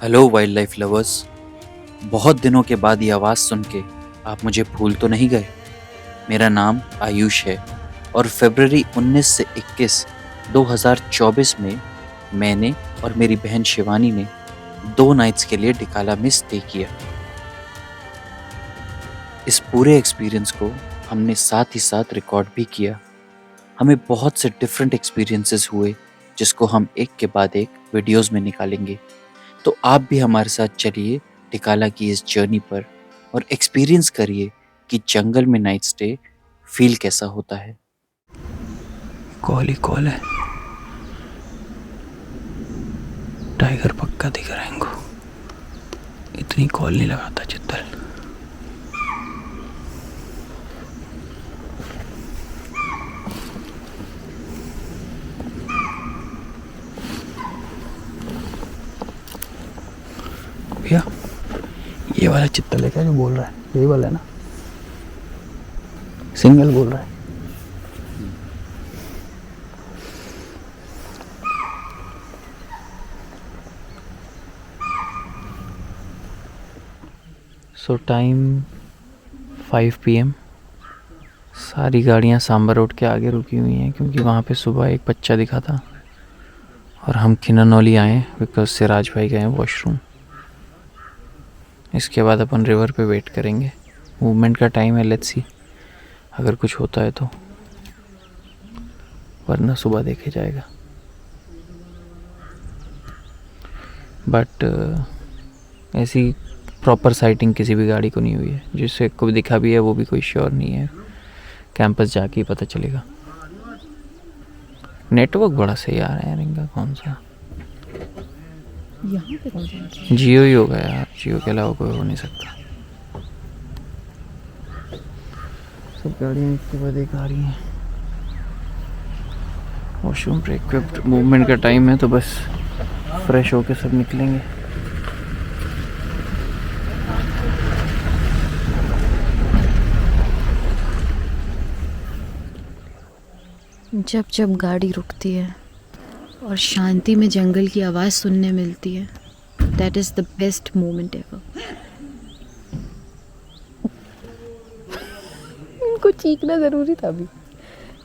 Hello wild life lovers. बहुत दिनों के बाद ये आवाज़ सुन के आप मुझे भूल तो नहीं गए। मेरा नाम आयुष है और फरवरी 19 से 21 2024 में मैंने और मेरी बहन शिवानी ने 2 नाइट्स के लिए डिकाला में स्टे किया। इस पूरे एक्सपीरियंस को हमने साथ ही साथ रिकॉर्ड भी किया। हमें बहुत से डिफरेंट एक्सपीरियंसेस हुए जिसको हम एक के बाद एक वीडियोस में निकालेंगे। तो आप भी हमारे साथ चलिए डिकाला की इस जर्नी पर और एक्सपीरियंस करिए कि जंगल में नाइट स्टे फील कैसा होता है। कॉल ही कॉल है। टाइगर पक्का दिख रहा है इनको। इतनी कॉल नहीं लगाता चित्तल। भैया ये वाला चित्तल है क्या जो बोल रहा है? यही वाला है ना? सिंगल बोल रहा है। सो टाइम 5 PM। सारी गाड़ियाँ सांबर रोड के आगे रुकी हुई हैं क्योंकि वहाँ पे सुबह एक बच्चा दिखा था और हम खिननौली आए बिकॉज सिराज भाई गए वॉशरूम। इसके बाद अपन रिवर पे वेट करेंगे। मूवमेंट का टाइम है, लेट्स सी अगर कुछ होता है तो, वरना सुबह देखे जाएगा। बट ऐसी प्रॉपर साइटिंग किसी भी गाड़ी को नहीं हुई है। जिससे को भी दिखा भी है वो भी कोई श्योर नहीं है। कैंपस जाके ही पता चलेगा। नेटवर्क बड़ा सही आ रहा है यार इनका। कौन सा यहाँ पे कौन सा? जियो ही होगा यार। जियो के अलावा कोई हो नहीं सकता। सब गाड़ियाँ इसके बाद एक आ रही हैं। वॉशरूम पे इक्विप्ड। मूवमेंट का टाइम है तो बस फ्रेश होके सब निकलेंगे। जब जब गाड़ी रुकती है और शांति में जंगल की आवाज़ सुनने मिलती है, that is the best moment ever. इनको चीखना ज़रूरी था अभी।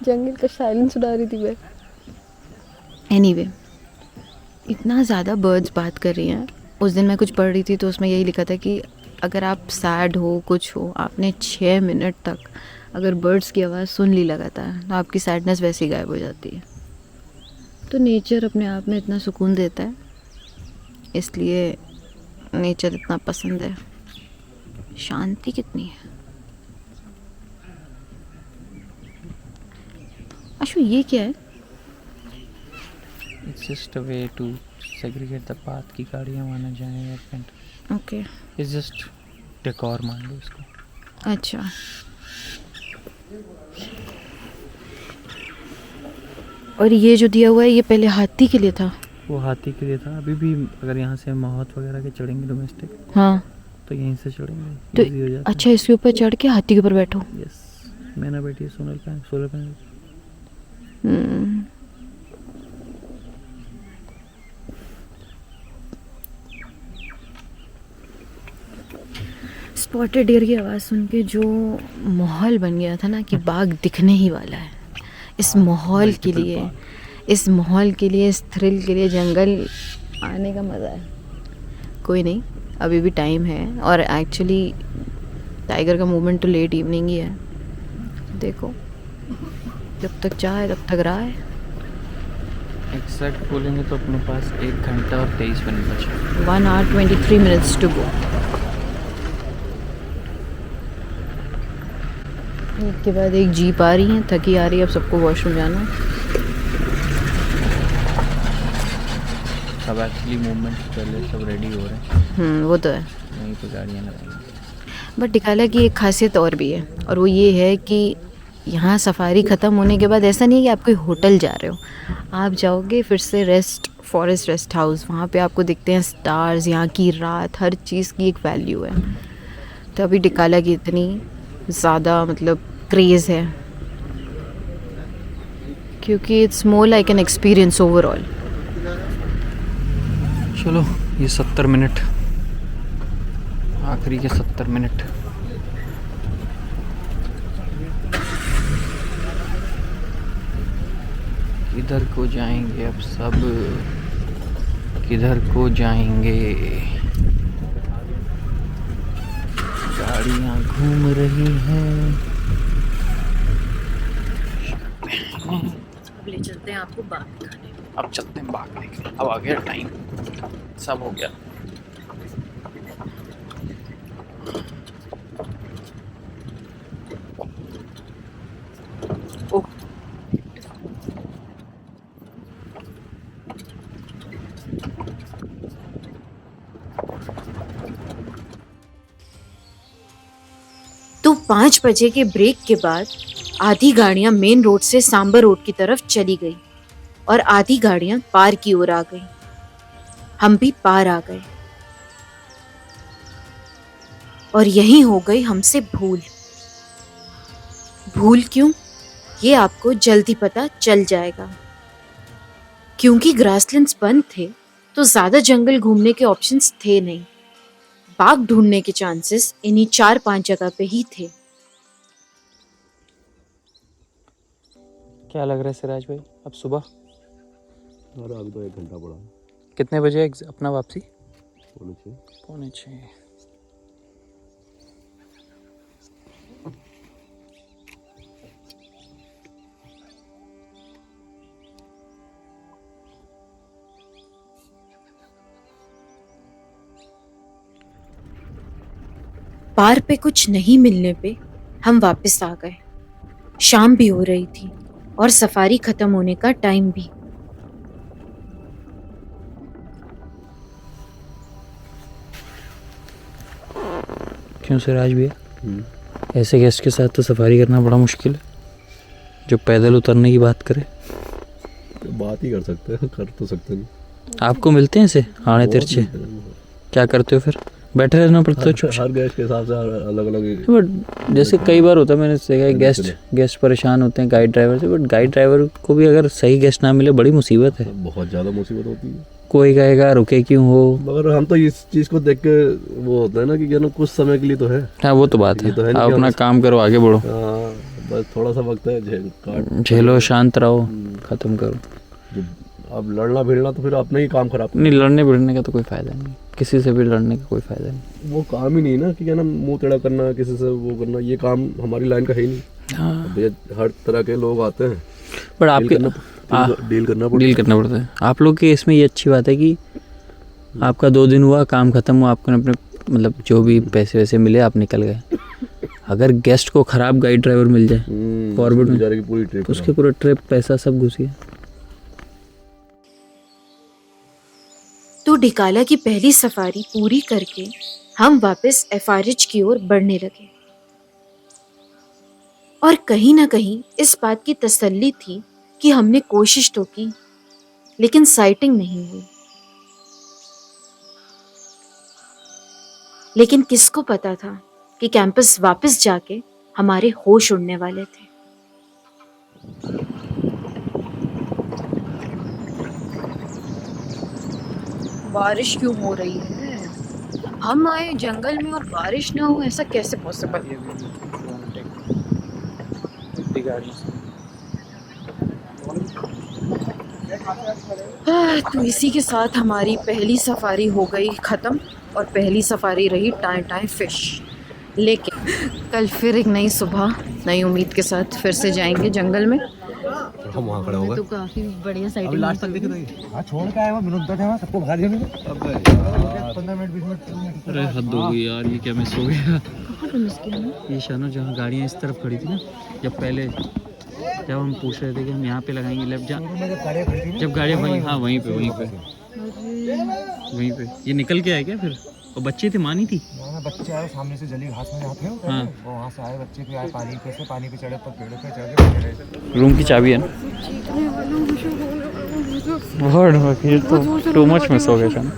जंगल का साइलेंस सुना रही थी मैं। एनीवे, इतना ज़्यादा बर्ड्स बात कर रही हैं। उस दिन मैं कुछ पढ़ रही थी तो उसमें यही लिखा था कि अगर आप सैड हो, कुछ हो, आपने 6 मिनट तक अगर बर्ड्स की आवाज़ सुन ली लगातार तो आपकी सैडनेस वैसे ही गायब हो जाती है। तो नेचर अपने आप में इतना सुकून देता है, इसलिए नेचर इतना पसंद है। शांति कितनी है। अशु ये क्या है? It's just a way to segregate the path की गाड़ियाँ वहाँ ना जाएँ या paint. Okay, it's just decor मान लो इसको। अच्छा। और ये जो दिया हुआ है ये पहले हाथी के लिए था? वो हाथी के लिए था। अभी भी अगर यहाँ से महौत वगैरह के चढ़ेंगे डोमेस्टिक हाँ तो यहीं से चढ़ेंगे, तो इजी हो जाता अच्छा, इसके ऊपर चढ़ के हाथी के ऊपर बैठो। है। यस, मैंने बैठी है सोलर पैनल। स्पॉटेड डियर की आवाज़ सुन के जो माहौल बन गया था ना कि बाघ दिखने ही वाला है, इस माहौल के लिए, इस माहौल के लिए, इस थ्रिल के लिए जंगल आने का मज़ा है। कोई नहीं, अभी भी टाइम है। और एक्चुअली टाइगर का मूवमेंट तो लेट इवनिंग ही है। देखो, जब तक चाहे तब तक रहा है। एग्जैक्ट बोलेंगे तो अपने पास 1 घंटा और 23 मिनट बचा। 1 hour 23 minutes टू गो। एक के बाद एक जीप आ रही है, थकी आ रही है, अब सबको वॉशरूम जाना है। सब एक्चुअली मूवमेंट से पहले सब रेडी हो रहे हैं। वो तो है। वहीं पे गाड़ियाँ लगाएंगे। बट डिकाला की एक खासियत और भी है, और वो ये है कि यहाँ सफारी ख़त्म होने के बाद ऐसा नहीं है कि आप कोई होटल जा रहे हो। आप जाओगे फिर से फॉरेस्ट रेस्ट हाउस, वहाँ पे आपको दिखते हैं स्टार्स, यहाँ की रात, हर चीज़ की एक वैल्यू है। तो अभी डिकाला की इतनी ज़्यादा मतलब क्रेज़ है क्योंकि it's more like an experience overall. चलो ये 70 मिनट, आखिरी के 70 मिनट। किधर को जाएंगे अब सब, किधर को जाएंगे? गाड़ियाँ घूम रही हैं। अब ले चलते हैं आपको बाग दिखाने। अब चलते हैं बाग देखने, अब आ गया टाइम, सब हो गया। ओह, तो 5 बजे के ब्रेक के बाद आधी गाड़ियां मेन रोड से सांबर रोड की तरफ चली गई और आधी गाड़ियां पार की ओर आ गई। हम भी पार आ गए और यही हो गई हमसे भूल। भूल क्यों, ये आपको जल्दी पता चल जाएगा। क्योंकि ग्रासलैंड्स बंद थे तो ज्यादा जंगल घूमने के ऑप्शंस थे नहीं। बाघ ढूंढने के चांसेस इन्हीं 4-5 जगह पे ही थे। क्या लग रहा है सिराज भाई, अब सुबह? अरे अभी तो 1 घंटा पड़ा। कितने बजे अपना वापसी? 5:45। 5:45। पार पे कुछ नहीं मिलने पे हम वापस आ गए। शाम भी हो रही थी और सफारी खत्म होने का टाइम भी। क्यों सिराज भैया, ऐसे गेस्ट के साथ तो सफारी करना बड़ा मुश्किल है, जो पैदल उतरने की बात करे। तो बात ही कर सकते हैं, कर तो सकते नहीं। आपको मिलते हैं ऐसे आड़े तिरछे? क्या करते हो फिर? बैठे रहना पड़ता है चुपचाप? हर गेस्ट के हिसाब से अलग अलग। बट जैसे कई बार होता है, मैंने देखा है गेस्ट परेशान होते हैं गाइड ड्राइवर से, बट गाइड ड्राइवर को भी अगर सही गेस्ट ना मिले बड़ी मुसीबत है। बहुत ज़्यादा मुसीबत होती है। कोई कहेगा रुके क्यों हो, मगर हम तो इस चीज़ को देख के वो होता है ना कि ना कुछ समय के लिए तो है। हाँ वो तो बात है, तो है आप अपना काम करो, आगे बढ़ो। हाँ, बस थोड़ा सा वक्त है, झेलो, शांत रहो, खत्म करो। अब लड़ना भिड़ना तो फिर अपना ही काम खराब। नहीं, लड़ने भिड़ने का तो कोई फायदा नहीं, किसी से भी लड़ने का कोई फायदा नहीं। वो काम ही नहीं ना कि क्या ना मुंह टेढ़ा करना, किसी से वो करना, ये काम हमारी लाइन का है ही नहीं। हाँ, हर तरह के लोग आते हैं, बट आपके डील करना पड़ता है। आप लोग के इसमें ये अच्छी बात है कि आपका 2 दिन हुआ, काम खत्म हुआ, आपको अपने मतलब जो भी पैसे वैसे मिले आप निकल गए। अगर गेस्ट को खराब गाइड ड्राइवर मिल जाए फॉरवर्ड में, पूरी ट्रिप, उसके पूरा ट्रिप पैसा सब घुस गया। तो डिकाला की पहली सफारी पूरी करके हम वापस एफआरएच की ओर बढ़ने लगे और कहीं ना कहीं इस बात की तसल्ली थी कि हमने कोशिश तो की लेकिन साइटिंग नहीं हुई। लेकिन किसको पता था कि कैंपस वापस जाके हमारे होश उड़ने वाले थे। बारिश क्यों हो रही है? हम आए जंगल में और बारिश ना हो, ऐसा कैसे पॉसिबल है? तो इसी के साथ हमारी पहली सफारी हो गई खत्म और पहली सफारी रही टाइम टाइम फिश। लेकिन कल फिर एक नई सुबह नई उम्मीद के साथ फिर से जाएंगे जंगल में। हम वहाँ खड़े हो गए। तो काफी बढ़िया साइटिंग लास्ट तक देखे थे। हाँ छोड़ के आए वो विनोद थे वहाँ सबको भगा दिया मैंने। 15 मिनट 20 मिनट। अरे हद हो गई यार, ये क्या मिस हो गया? कहाँ पे मिस किया ना? ये शानो जहाँ गाड़ियाँ इस तरफ खड़ी थी ना, जब हम पूछ रहे थे कि हम यहाँ पे लगाएंगे लेफ्ट, जब गाड़ियाँ वहीं, हाँ वहीं पे ये निकल के आए क्या फिर? और बच्चे थे, मानी थी? ना बच्चे आए सामने से जली घास में जाते हैं। हाँ। वो वहाँ से आए बच्चे भी आए, पानी पे चढ़े पर पेड़ों पे चढ़ के बैठे। रूम की चाबी है ना? बहुत फिर तो टू मच मिस हो गया शानो।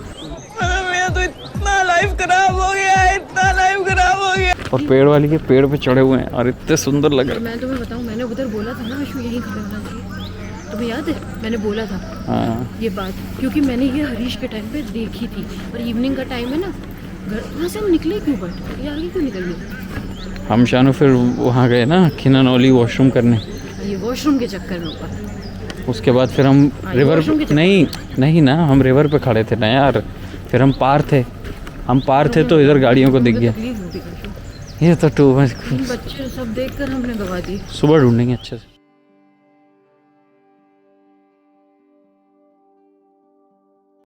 मेरा तो इतना लाइफ खराब हो गया है, इतना लाइफ खराब हो गया। और पेड़ वाली के पेड़ पे चढ़े हुए हैं और इतने सुंदर लग रहे हैं। मैं तुम्हें बताऊं, मैंने उधर बोला था ना विशु यहीं खड़े होना चाहिए। तुम्हें याद है मैंने बोला था हाँ ये बात, क्योंकि मैंने ये हरीश के टाइम पे देखी थी। और इवनिंग का टाइम है ना, घर वहाँ से हम निकले क्यों, बट ये आगे क्यों निकल गए? हम शानू फिर वहाँ गए ना खिनानौली वॉशरूम करने, ये वॉशरूम के चक्कर में ऊपर। उसके बाद फिर हम हाँ, ये रिवर वॉशरूम के चक्कर नहीं नहीं ना, हम रिवर पे खड़े थे ना यार, फिर हम पार थे तो इधर गाड़ियों को दिख गया। तकलीफ होती है। ये तो टू मच। बच्चे सब देखकर हमने गवा दी। सुबह ढूंढेंगे अच्छे से।